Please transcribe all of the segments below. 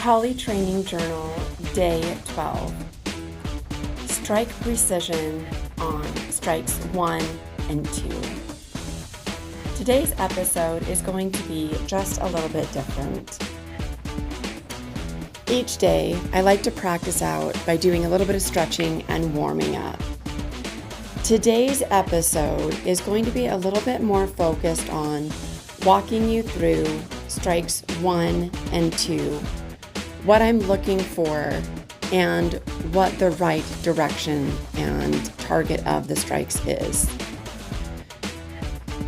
Collie Training Journal, Day 12. Strike precision on strikes 1 and 2. Today's episode is going to be just a little bit different. Each day, I like to practice out by doing a little bit of stretching and warming up. Today's episode is going to be a little bit more focused on walking you through strikes 1 and 2, what I'm looking for, and what the right direction and target of the strikes is.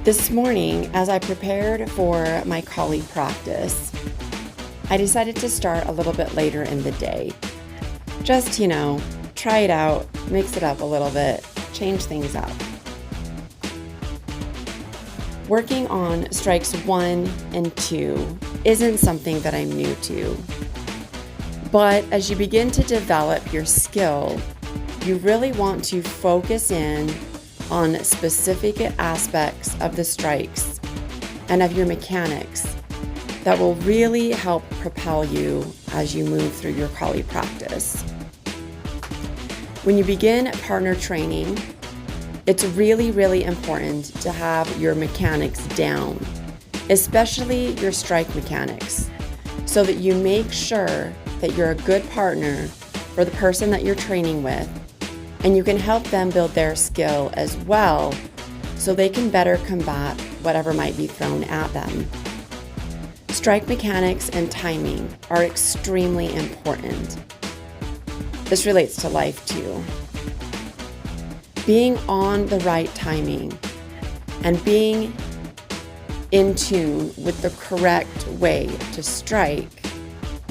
This morning, as I prepared for my collie practice, I decided to start a little bit later in the day. Just, try it out, mix it up a little bit, change things up. Working on strikes 1 and 2 isn't something that I'm new to. But as you begin to develop your skill, you really want to focus in on specific aspects of the strikes and of your mechanics that will really help propel you as you move through your collie practice. When you begin partner training, it's really, really important to have your mechanics down, especially your strike mechanics, so that you make sure that you're a good partner for the person that you're training with, and you can help them build their skill as well so they can better combat whatever might be thrown at them. Strike mechanics and timing are extremely important. This relates to life too. Being on the right timing and being in tune with the correct way to strike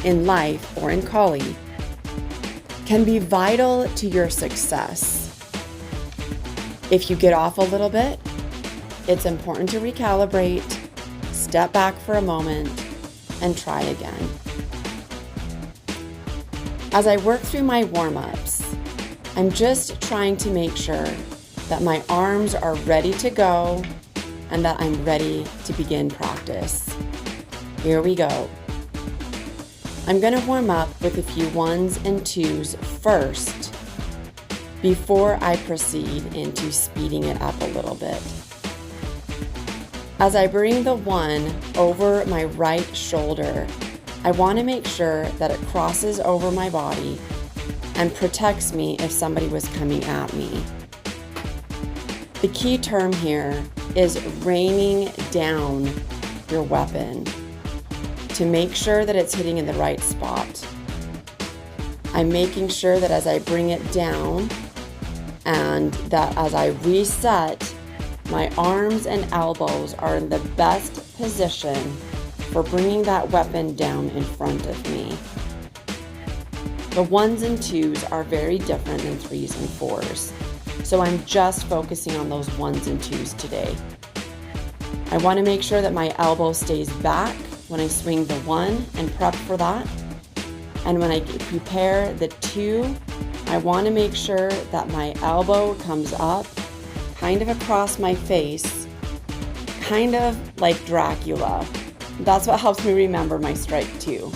in life or in collie can be vital to your success. If you get off a little bit, it's important to recalibrate, step back for a moment, and try again. As I work through my warm-ups, I'm just trying to make sure that my arms are ready to go and that I'm ready to begin practice. Here we go. I'm going to warm up with a few 1s and 2s first before I proceed into speeding it up a little bit. As I bring the 1 over my right shoulder, I want to make sure that it crosses over my body and protects me if somebody was coming at me. The key term here is raining down your weapon to make sure that it's hitting in the right spot. I'm making sure that as I bring it down and that as I reset, my arms and elbows are in the best position for bringing that weapon down in front of me. The 1s and 2s are very different than 3s and 4s, so I'm just focusing on those 1s and 2s today. I want to make sure that my elbow stays back when I swing the 1 and prep for that. And when I prepare the 2, I want to make sure that my elbow comes up kind of across my face, kind of like Dracula. That's what helps me remember my strike 2.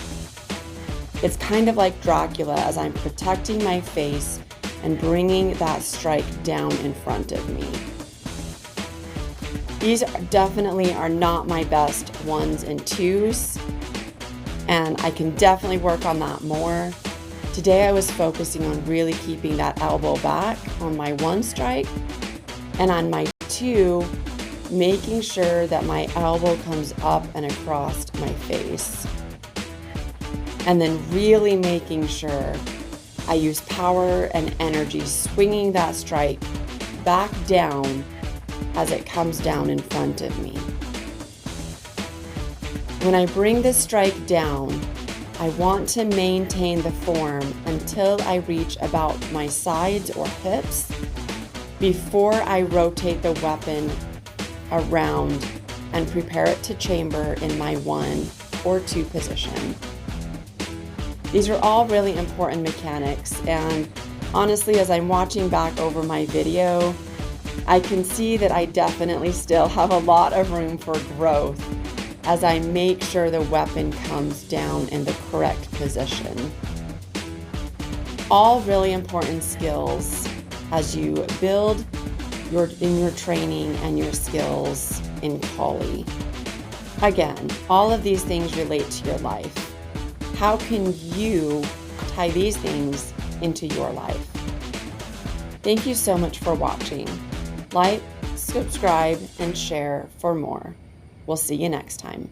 It's kind of like Dracula as I'm protecting my face and bringing that strike down in front of me. These definitely are not my best 1s and 2s, and I can definitely work on that more. Today I was focusing on really keeping that elbow back on my 1 strike, and on my 2, making sure that my elbow comes up and across my face. And then really making sure I use power and energy, swinging that strike back down as it comes down in front of me. When I bring this strike down, I want to maintain the form until I reach about my sides or hips before I rotate the weapon around and prepare it to chamber in my 1 or 2 position. These are all really important mechanics, and honestly, as I'm watching back over my video, I can see that I definitely still have a lot of room for growth. as I make sure the weapon comes down in the correct position. All really important skills as you build in your training and your skills in Kali. Again, all of these things relate to your life. How can you tie these things into your life? Thank you so much for watching. Like, subscribe, and share for more. We'll see you next time.